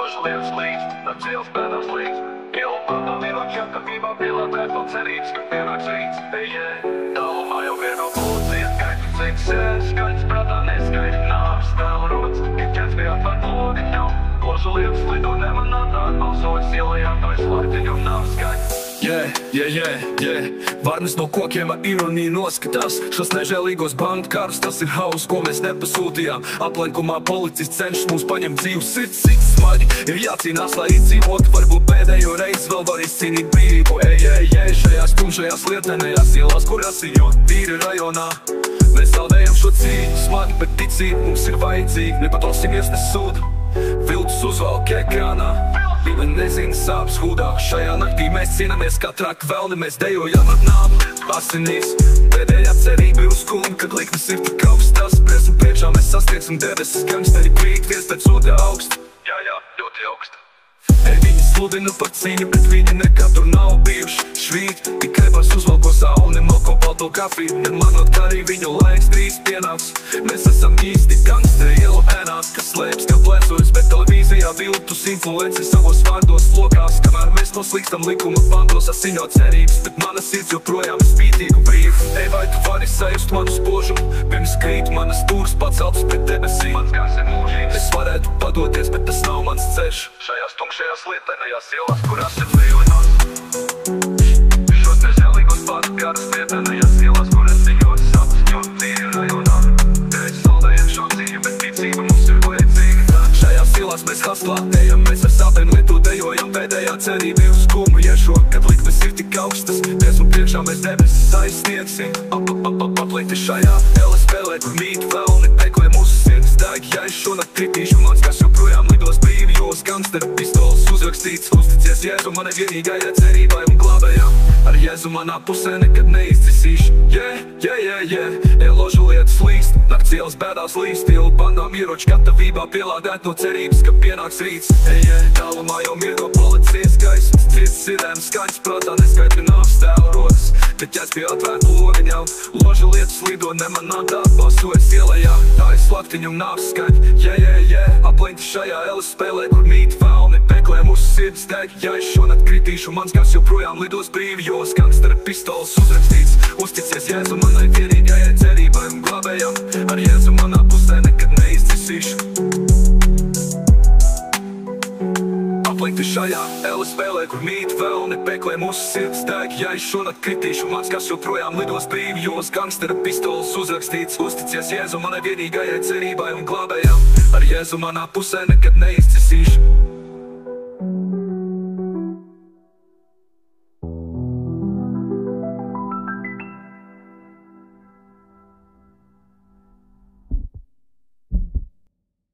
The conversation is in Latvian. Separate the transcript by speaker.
Speaker 1: Ložu lietas līdz, no dzīves bēdās līdz. Ielu pārdā mīroķiem, ka vībā pielādēt un cerības, ka pienāks rīts. Tālumā jau vieno policija skaitu cits, skaits prātā neskaidri nāves tēlu rots, ka ķets bija atvērt lodi nav. Ložu lietas lido nemanātā, balsojas ielajā, tojas laktiņu nāves skaits.
Speaker 2: Varnes no kokiem ar ironiju noskatās šos nežēlīgos bandu karus, tas ir haus, ko mēs nepasūtījām. Aplenkumā policists cenšas mums paņemt dzīvus, sirds smagi ir jācīnās, lai izdzīvotu. Varbūt pēdējo reizi vēl var izcīnīt brīvību. Šajās tumšajās lietnenējās ielās, kur asiņo tīri rajonā. Mēs zaudējam šo cīņu, smagi, bet ticība mums ir vajadzīga. Nepatosimies, nesūda, viltus uzvalk ekrānā. Viņa nezina sāpes hūdāk. Šajā naktī mēs cīnāmies katrā kvelni, mēs dejojam ar nāmu asinīs. Pēdējā cerība ir uz kungu, kad likmes ir tik augstās. Briesmu priekšā mēs sasniegsim debesis, gangsteri krīt viens pēc otra augsta. Jā, ļoti augsta. Viņi sludina par cīņu, bet viņi nekad tur nav bijuši. Švīt, tikai vairs uzvalko sauli, nemalko balto kafiju. Nemanot, ka arī viņu laiks drīz pienāks. Mēs esam īsti gangsteri ielu ēnās, kas slēpjas kā plēsojas, bet televīzijā viltus influenci savos vārdos flokās. Kamēr mēs noslīkstam likuma bandos, asiņo cerības, bet mana sirds joprojām ir spītīgu brīvu. Vai tu vari sajust manu spožumu, pirms krīt manas stūras paceltas pret debesīm?
Speaker 1: Mans gars ir mūžīgs.
Speaker 2: Es varētu padoties, bet tas nav mans ceļš.
Speaker 1: Šajās tumšajās lietainajās ielās, kurās ir dzīvojot. Šos nežēlīgos bādu garas lietainajās ielās, kuras ziņot sapņot tīri rajonā. Pēc saldējiem šo cīņu, bet ticība mums ir vajadzīga.
Speaker 2: Šajās ielās mēs haslā ejam, mēs ar sāpēm lietu dejojam. Pēdējā cerība ir uz kumbu iešo, kad likmes ir tik augstas. Tiesmu priekšā mēs debesis aizsniegsim. Aplikti šajā ēle spēlē, kur mīt vēlni, meklē mūsu sirds deg. Ja es šonakt kritīšu, mans gars joprojām lidos brīvi, jo uz gangstera pistoles uzrakstīts. Uzticies Jēzu manai vienīgajai cerībai un glābējām. Ar Jēzu manā pusē nekad neizcisīšu. Ložu lietas līst, nakts ielas bēdās līst. Ielu bandām ieroči gatavībā pielādēt no cerības, ka pienāks rīts. Tālumā jau mirgo policijas gaismas, cits sirēnas skaņas prātā neskaidri nāves tēlu rodas. Bet ķets pie atvērta logiņām, ložu lietas lido nemanātā, balsojas ielajā, tā ir slaktiņu nāves skaņa. Aplinti šajā ēles spēlē, kur mīt vēlni, meklē mūsu sirds deg. Ja es šonakt kritīšu, mans gars joprojām lidos brīvi, jo uz gangstera pistoles uzrakstīts. Uzticies Jēzu manai vienīgajai cerībai un glābējam. Ar Jēzu manā pusē nekad neizcisīšu. Aplikti šajā ēles spēlē, kur mīt vēlni, meklē mūsu sirds deg. Ja es šonakt kritīšu, mans gars joprojām lidos brīvi, jo uz gangstera pistoles uzrakstīts. Uzticies Jēzu manai vienīgajai cerībai un glābējam. Ar Jēzu manā pusē nekad neizcisīšu.